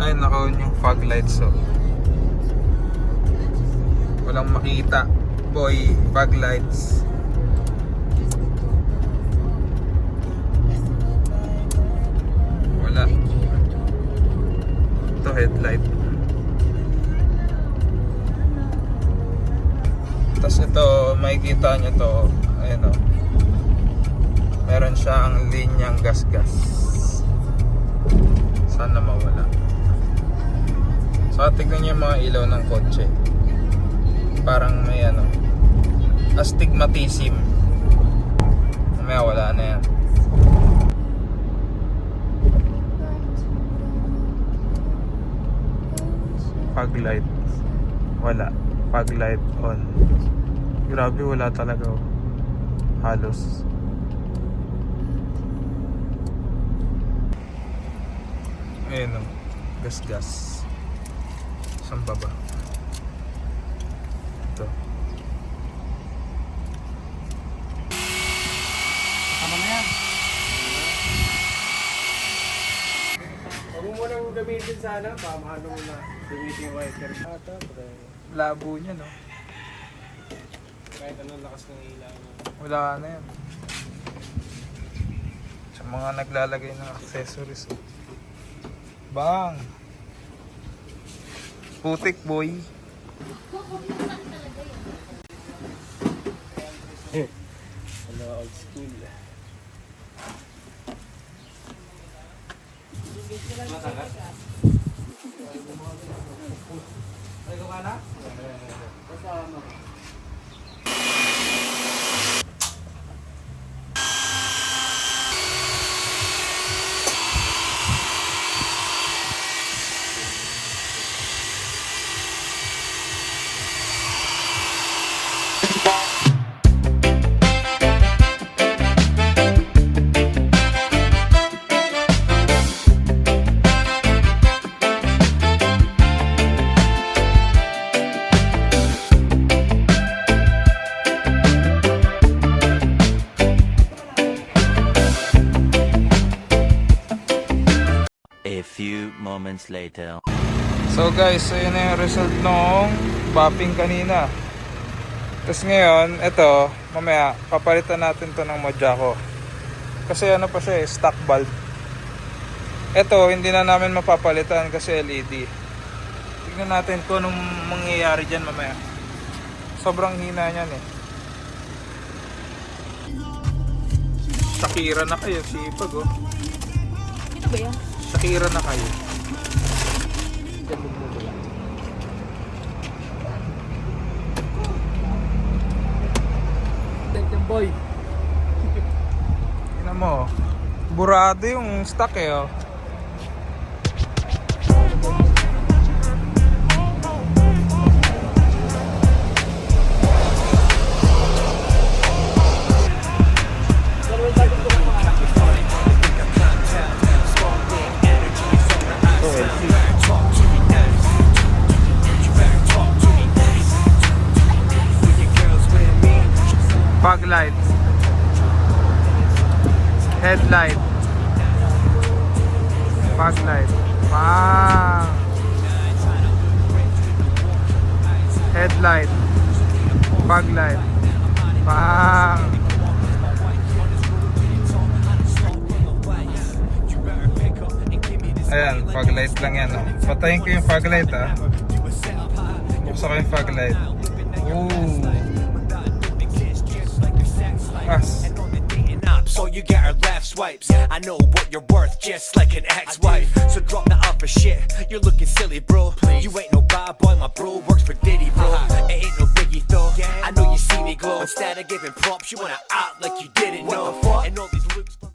Ay, naka-on yung fog lights, so walang makita. Boy, fog lights. Wala. Ito headlight. Tapos ito, makikita nyo to. Ayan o. Meron siyang linyang gas-gas. Sana mawala. So tignan nyo yung mga ilaw ng kotse. Parang may ano, astigmatism. Mamaya wala na yan. Fog light. Wala. Fog light on. Grabe, wala talaga oh. Halos. Ayun oh. Gas-gas. Saan baba? Ito. Tama na yan. Huwag mo munang gamitin sana, paano mo na gamitin yung wiper. Ata, Labo niya no. kahit anong lakas ng ilaw. Wala na yan. Sa mga naglalagay ng accessories oh. Bang! Putik boy. Ano, old school. Ay, ka na? Kasama. A few moments later. So guys, so yun na yung result nung bopping kanina. Tapos ngayon, ito, mamaya, papalitan natin to ng Mojako. Kasi ano pa siya eh, stock bulb. Ito, hindi na namin mapapalitan kasi LED. Tignan natin kung anong mangyayari dyan mamaya. Sobrang hina niyan eh. Shakira na kayo, sipag oh. Ito ba yan? Shakira na kayo. Yung boy. Tingnan mo, burado yung stock eh oh. Fog light, headlight, fog light, wow. Headlight, fog light, wow. Ayan, fog light lang yan oh. Patayin ko yung fog light ah. Buksan ko yung fog light. Ooh. So you get her left swipes. I know what you're worth, just like an ex-wife. So drop the upper shit. You're looking silly, bro. You ain't no bad boy, my bro works for Diddy, bro. It ain't no biggie though. I know you see me glow. Instead of giving props, you wanna act like you